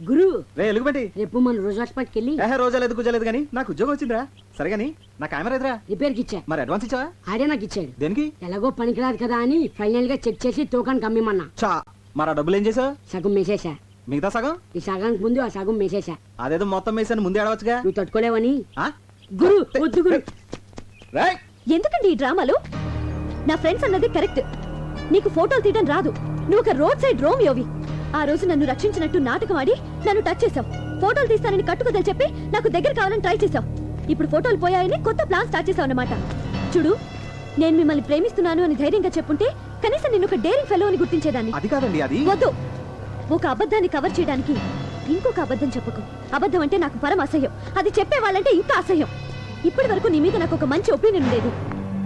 గురు రే ఎలుగుబంటి, రేపు మన రోజు హాస్పిటల్కి వెళ్ళి రోజా లేదు కుజలేదు కానీ నాకు ఉద్యోగం వచ్చిందిరా. సరే కానీ నా కెమెరా ఎదురా రిపేర్కి ఇచ్చా. మరి అడ్వాన్స్ ఇచ్చావా? ఆడే నాకు ఇచ్చాడు. దేనికి? ఎలాగో పనికిరాదు కదా అని ఫైనల్ గా చెక్ చేసి తోకానికి అమ్మిమన్నా. చా మరి ఆ డబ్బులు ఏం చేసావు? సగం మేసేసా. మిగతా సగం? ఈ సగానికి ముందు ఆ సగం మేసేసా. అదేదో మొత్తం వేసాను ముందే అడవచ్చుగా. నువ్వు తట్టుకోలేవని. ఆ? గురు వద్దు గురు. రేయ్! ఎందుకండి ఈ డ్రామాలు? నా ఫ్రెండ్స్ అన్నది కరెక్ట్. నీకు ఫోటోలు తీయడం రాదు. నువ్వు ఒక రోడ్ సైడ్ రోమియోవి. ఆ రోజు నన్ను రక్షించినట్టు నాటకం ఆడి నన్ను టచ్ చేసావు. ఫోటోలు తీస్తానని కట్టుకదలు చెప్పి నాకు దగ్గర కావాలని ట్రై చేసావు. ఇప్పుడు ఫోటోలు పోయాయని కొత్త ప్లాన్ స్టార్ట్ చేసావు అన్నమాట. చూడు, నేను మిమ్మల్ని ప్రేమిస్తున్నాను అని ధైర్యంగా చెప్పుంటే కనీసం నిన్ను ఒక డేరింగ్ ఫెలో అని గుర్తించేదాన్ని. అది కాదండి, అది వద్దు. ఒక అబద్ధాన్ని కవర్ చేయడానికి ఇంకొక అబద్ధం చెప్పకు. అబద్ధం అంటే నాకు పరమ అసహ్యం. అది చెప్పేవాళ్ళంటే ఇంకా అసహ్యం. ఇప్పటి వరకు నీ మీద నాకు ఒక మంచి ఒపీనియన్ ఉండేది.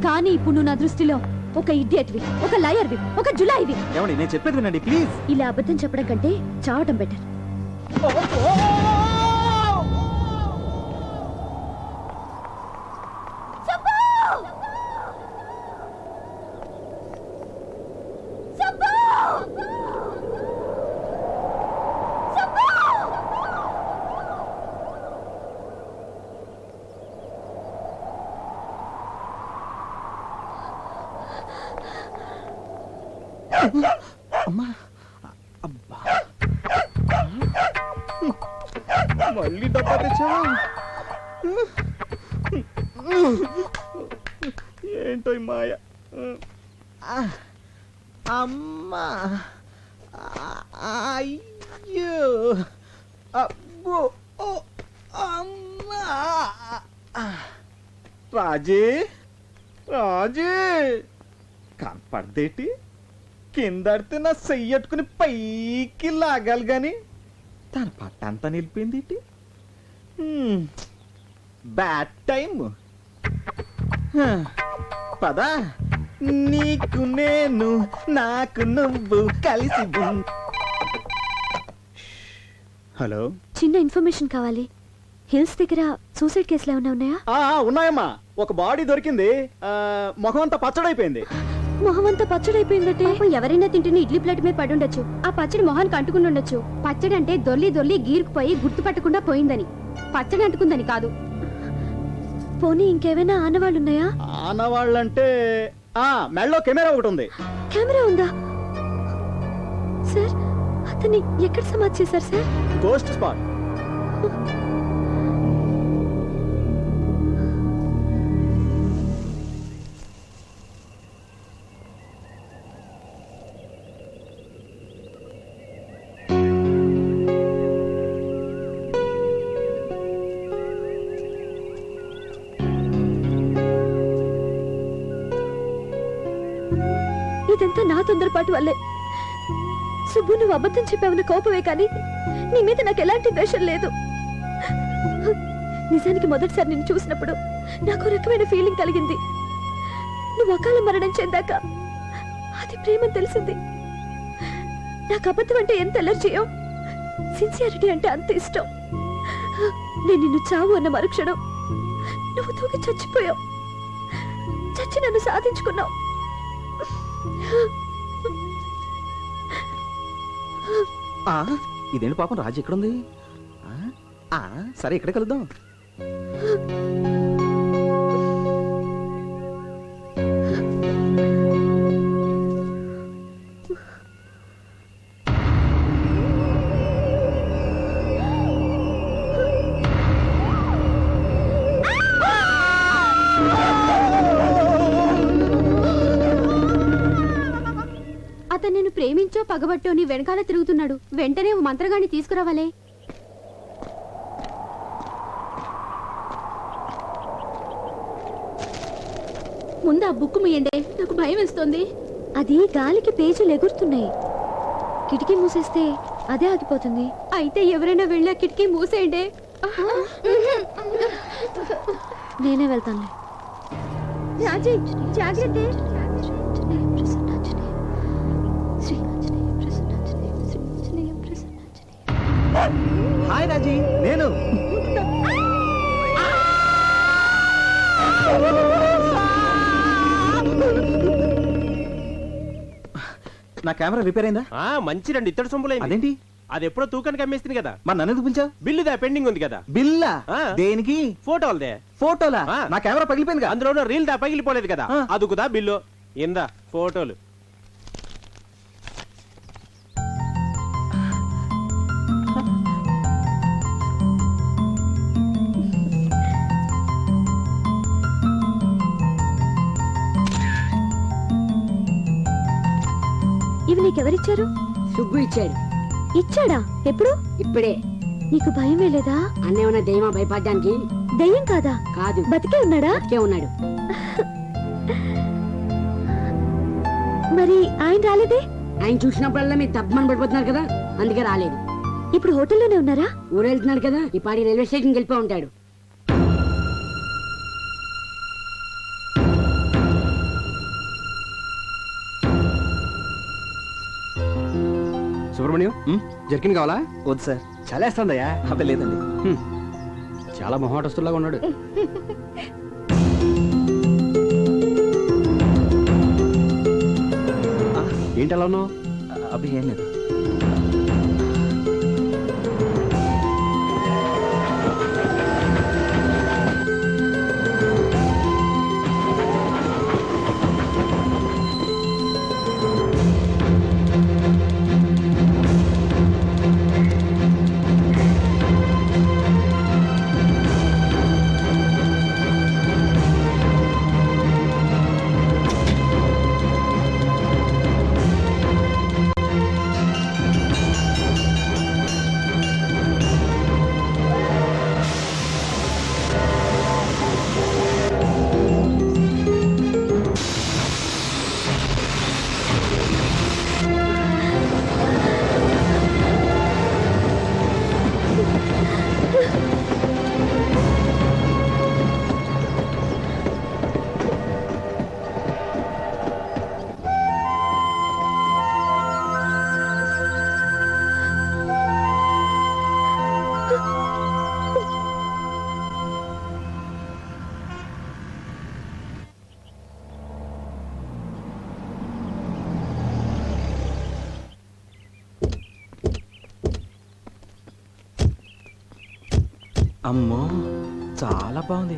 కానీ ఇప్పుడు నువ్వు నా దృష్టిలో ఒక ఇడియట్వి, ఒక లయర్వి, ఒక జులాయివి. ఏమండి నేను చెప్పేది వినండి ప్లీజ్. ఇలా అబద్ధం చెప్పడం కంటే చావటం బెటర్. అమ్మా, అబ్బా, మళ్ళీ డబ్బా తెచ్చావా? ఏంటో ఈ మాయ. అమ్మా, అయ్యో, అబ్బో, అమ్మా. రాజీ, రాజీ, కనపడదేటి? కిందడితే నా చెయ్యట్టుకుని పైకి లాగాలి గాని తన పట్టంతా నిలిపింది. Bad time. పదా, నీకు నేను, నాకు నువ్వు కలిసి. హలో, చిన్న ఇన్ఫర్మేషన్ కావాలి. హిల్స్ దగ్గర సూసైడ్ కేసులు ఏమైనా ఉన్నాయా? ఉన్నాయమ్మా. ఒక బాడీ దొరికింది. ముఖం అంతా పచ్చడైపోయింది. మొహమంతా పచ్చడైపోయిందంటే ఎవరైనా తింటున్న ఇడ్లీ ప్లేట్ మీద పడి ఉండొచ్చు. ఆ పచ్చడి మొహానికి అంటుకుని ఉండొచ్చు. పచ్చడి అంటే దొర్లి దొర్లి గీరుకుపోయి గుర్తుపట్టకుండా పోయిందని, పచ్చడి అంటుకుందని కాదు. పోనీ ఇంకేమైనా ఆనవాళ్ళు ఉన్నాయా? ఆనవాళ్ళంటే మెడలో కెమెరా ఒకటి ఉంది. కెమెరా ఉందా? సార్, అతన్ని ఎక్కడ సమాధి చేశారు సార్? Ghost spot. ఇదంతా నా తొందరపాటు వల్లే. సుబ్బు, నువ్వు అబద్ధం చెప్పావన్న కోపమే కానీ నీ మీద నాకు ఎలాంటి ద్వేషం లేదు. నిజానికి మొదటిసారి నిన్ను చూసినప్పుడు నాకు రకమైన ఫీలింగ్ కలిగింది. నువ్వు అకాల మరణం చెందాక అది ప్రేమని తెలిసింది. నాకు అబద్ధం అంటే ఎంత ఎలర్జీయో, సిన్సియారిటీ అంటే అంత ఇష్టం. నేను నిన్ను చావు అన్న మరుక్షణం నువ్వు తూగి చచ్చిపోయావు. చచ్చి నన్ను సాధించుకున్నావు. ఇదేంటి పాపం, రాజు ఎక్కడుంది? సరే ఇక్కడే కలుద్దాం. అతను నేను ప్రేమించో పగబట్టో నీ వెనకాల తిరుగుతున్నాడు. వెంటనే ఓ మంత్రగాన్ని తీసుకురావాలే. ముందు ఆ బుక్ ముయ్యండి, నాకు భయం వేస్తోంది. అది గాలికి పేజీలు ఎగురుతున్నాయి. కిటికీ మూసేస్తే అదే ఆగిపోతుంది. అయితే ఎవరైనా వెళ్ళా కిటికీ మూసేయండి. నేనే వెళ్తాను. రాజీ, జాగ్రత్త. హాయ్ రాజీ, నేను. నా కెమెరా రిపేర్ అయిందా? మంచి రెండు ఇత్తడి సొంపులైంది. అదేంటి అది ఎప్పుడో తూకానికి అమ్మేస్తుంది కదా. మరి నన్ను ఎందుకు పిలిచావు? బిల్లుదా పెండింగ్ ఉంది కదా. బిల్లా? ఆ. దేనికి? ఫోటోలదే. ఫోటోలా? ఆ. నా కెమెరా పగిలిపోయిందిగా. అందులో రీల్ దా పగిలిపోలేదు కదా. ఆ. అదుకుదా బిల్లు. ఇందా ఫోటోలు. ఇవి నీకెవరిచ్చారు? సుగ్గు ఇచ్చాడు. ఇచ్చాడా? ఎప్పుడు? ఇప్పుడే. నీకు భయం వేలేదా? అన్నే ఉన్న దయ్యమా భయపడ్డానికి? దయ్యం కాదా? కాదు, బతికే ఉన్నాడా? బతికే ఉన్నాడు. మరి ఆయన రాలేదే? ఆయన చూసినప్పుడల్లా మీరు తప్పమని పడిపోతున్నారు కదా, అందుకే రాలేదు. ఇప్పుడు హోటల్లోనే ఉన్నారా? ఊరెళ్తున్నాడు కదా, ఈ పాడి రైల్వే స్టేషన్కి వెళ్ళిపో ఉంటాడు. సుబ్రహ్మణ్యం, జర్కిన్ కావాలా? వద్దు సార్. చలేస్తుందయ్యా. అబ్బే లేదండి. చాలా మొహమాటస్తులాగా ఉన్నాడు. ఏంటి అలా ఉన్నావు? అబ్బే ఏం లేదు. అమ్మో చాలా బాగుంది.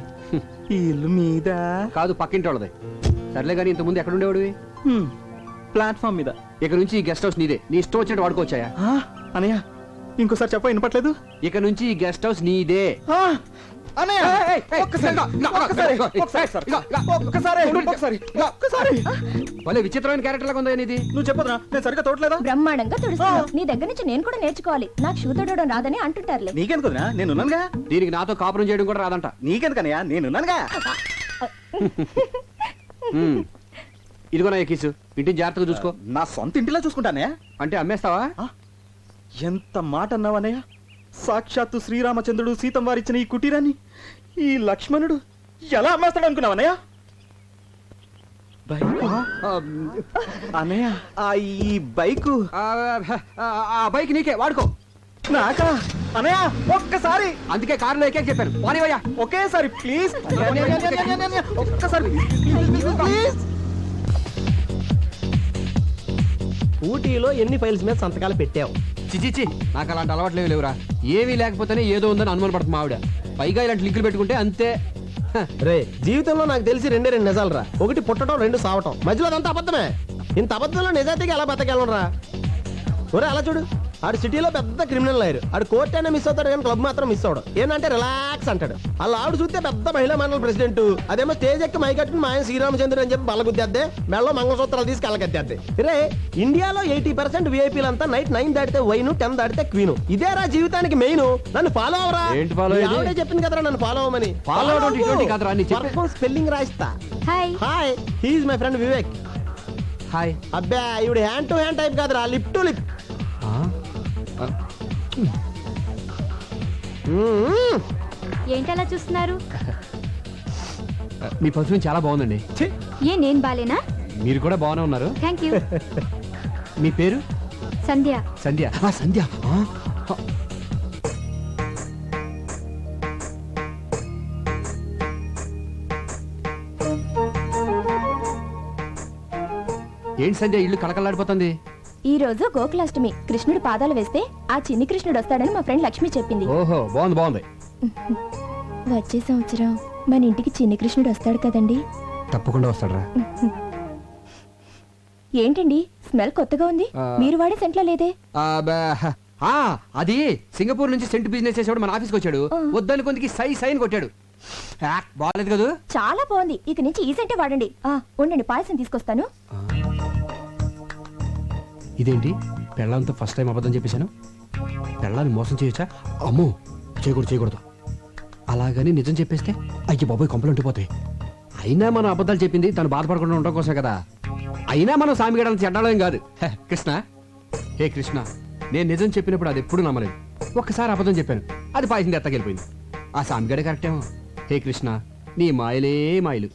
ఈ ఇల్లు మీద కాదు, పక్కింటి వాళ్ళది. సర్లే కానీ ఇంతకుముందు ఎక్కడ ఉండేవాడివి? ప్లాట్ఫామ్ మీద. ఇక నుంచి ఈ గెస్ట్ హౌస్ నీదే. నీ ఇష్టం వచ్చినట్టు వాడుకోవచ్చాయా? అనయ్య ఇంకోసారి చెప్ప వినపట్లేదు. ఇక నుంచి ఈ గెస్ట్ హౌస్ నీదే. అనయ్య భలే విచిత్రమైన క్యారెక్టర్ లాగా ఉందా నీది. నువ్వు చెప్పదురా, నేను సరిగ్గా తోటలేదా? బ్రహ్మాండంగా తుడుస్తాను. నీ దగ్గర నుంచి నేను కూడా నేర్చుకోవాలి. నాకు షూ తొడవడం రాదని అంటుంటారులే. నీకెందుకురా, నేనున్నానుగా. దీనికి నాతో కాపురం చేయడం కూడా రాదంట. నీకెందుకనయ్యా, నేనున్నానుగా. ఇదిగో నా ఎక్కిసు. ఇంటిని జాగ్రత్తగా చూసుకో. నా సొంత ఇంటిలా చూసుకుంటానే. అంటే అమ్మేస్తావా? ఎంత మాట అన్నావనయ్య. సాక్షాత్తు శ్రీరామచంద్రుడు సీతం వారిచ్చిన ఈ కుటీరాన్ని ఈ లక్ష్మణుడు ఎలా అమ్మేస్తాడు అనుకున్నావనయ్య? అన్నయ్య ఈ బైకు ఆ బైక్ నీకే, వాడుకో. నాకా? అన్నయ్య ఒక్కసారి. అందుకే కారులో ఎక్కే చెప్పాను. పోనీవయ్యా. ఒకేసారి ప్లీజ్. ఒక్కసారి ప్లీజ్. ఊటీలో ఎన్ని ఫైల్స్ మీద సంతకాలు పెట్టావు? చిచిచి, నాకు అలాంటి అలవాట్లేవి లేవురా. ఏమీ లేకపోతేనే ఏదో ఉందని అనుమాన పడుతుంది ఆవిడ. పైగా ఇలాంటి లింకులు పెట్టుకుంటే అంతే. రే, జీవితంలో నాకు తెలిసి రెండే రెండు నిజాలు రా. ఒకటి పుట్టడం, రెండు సావటం. మధ్యలో అదంతా అబద్ధమే. ఇంత అబద్ధంలో నిజాయితీగా ఎలా బతకెళ్ళరా? ఒరే అలా చూడు, ఆడు సిటీలో పెద్ద క్రిమినల్ లాయర్. ఆడు కోర్ట్ అయినా మిస్ అవుతాడు కానీ క్లబ్ మాత్రం మిస్ అవడం. ఏంటంటే రిలాక్స్ అంటాడు. అలా ఆవిడ చూస్తే పెద్ద మహిళా మండలి ప్రెసిడెంట్. అదేమో స్టేజ్ ఎక్కి మైకట్టుకుని మా ఆయన శ్రీరామచంద్రుడు అని చెప్పి బల్లగుద్దేద్దే, మెళ్ళలో మంగళసూత్రాలు తీసి కళ్ళగద్దేద్దే. రే, ఇండియాలో 80% విఐపీలంతా నైట్ 9 దాటితే వైను, 10 దాటితే క్వీను. ఇదేరా జీవితానికి మెయిన్. నన్ను ఫాలో అవరా. ఏంటి follow అయ్యేది? ఆవిడే చెప్పింది కదరా నన్ను ఫాలో అవ్వమని. Follow అవడం ఇటువంటి కాదురా, నీ చెప్పే. స్పెల్లింగ్ రాయిస్తా. Hi. Hi, he's my friend Vivek. Hi. అబ్బా, ఇవిడు హ్యాండ్ టు హ్యాండ్ టైప్ కాదురా, లిప్ టు లిప్. ఏంటి అలా చూస్తున్నారు? మీ పర్ఫ్యూమ్ చాలా బాగుందండి. ఏ నేను బాలేనా? మీరు కూడా బాగానే ఉన్నారు. Thank you. మీ పేరు? సంధ్య. సంధ్య. సంధ్య. ఏంటి సంధ్య, ఇల్లు కళకళలాడిపోతుంది. ఈ రోజు గోకులాష్టమి. కృష్ణుడు పాదాలు వేస్తే ఆ చిన్ని కృష్ణుడు వస్తాడని మా ఫ్రెండ్ లక్ష్మి చెప్పింది. ఓహో బాగుంది బాగుంది. వచ్చే సంవత్సరం మన ఇంటికి చిన్ని కృష్ణుడు వస్తాడు కదండి. తప్పకుండా వస్తాడరా. ఏంటండి స్మెల్ కొత్తగా ఉంది? మీరు వాడే సెంట్లో లేదే? అది సింగపూర్ నుంచి సెంట్ బిజినెస్ చేసేవాడు మన ఆఫీస్కి వచ్చాడు. వద్దని కొందికి సైన్ కొట్టాడు. బాగాలేదు కదా. చాలా బాగుంది. ఇక నుంచి ఈ సెంటే వాడండి. ఉండండి, పాయసం తీసుకొస్తాను. ఇదేంటి పెళ్ళంతో ఫస్ట్ టైం అబద్ధం చెప్పేశాను. పెళ్ళాన్ని మోసం చేయొచ్చా? అమ్మో చేయకూడదు. అలాగని నిజం చెప్పేస్తే అయ్యి బాబోయ్ కొంపలు ఉండిపోతాయి. అయినా మనం అబద్ధాలు చెప్పింది తను బాధపడకుండా ఉండడం కోసం కదా. అయినా మనం సామిగడాలను చెడ్డాలేం కాదు. కృష్ణ, హే కృష్ణ, నేను నిజం చెప్పినప్పుడు అది ఎప్పుడు నమ్మలేదు. ఒక్కసారి అబద్ధం చెప్పాను, అది పాయసం ఎత్తకెళ్ళిపోయింది. ఆ సామిగడే కరెక్టేమో. హే కృష్ణ, నీ మాయలే మాయలు.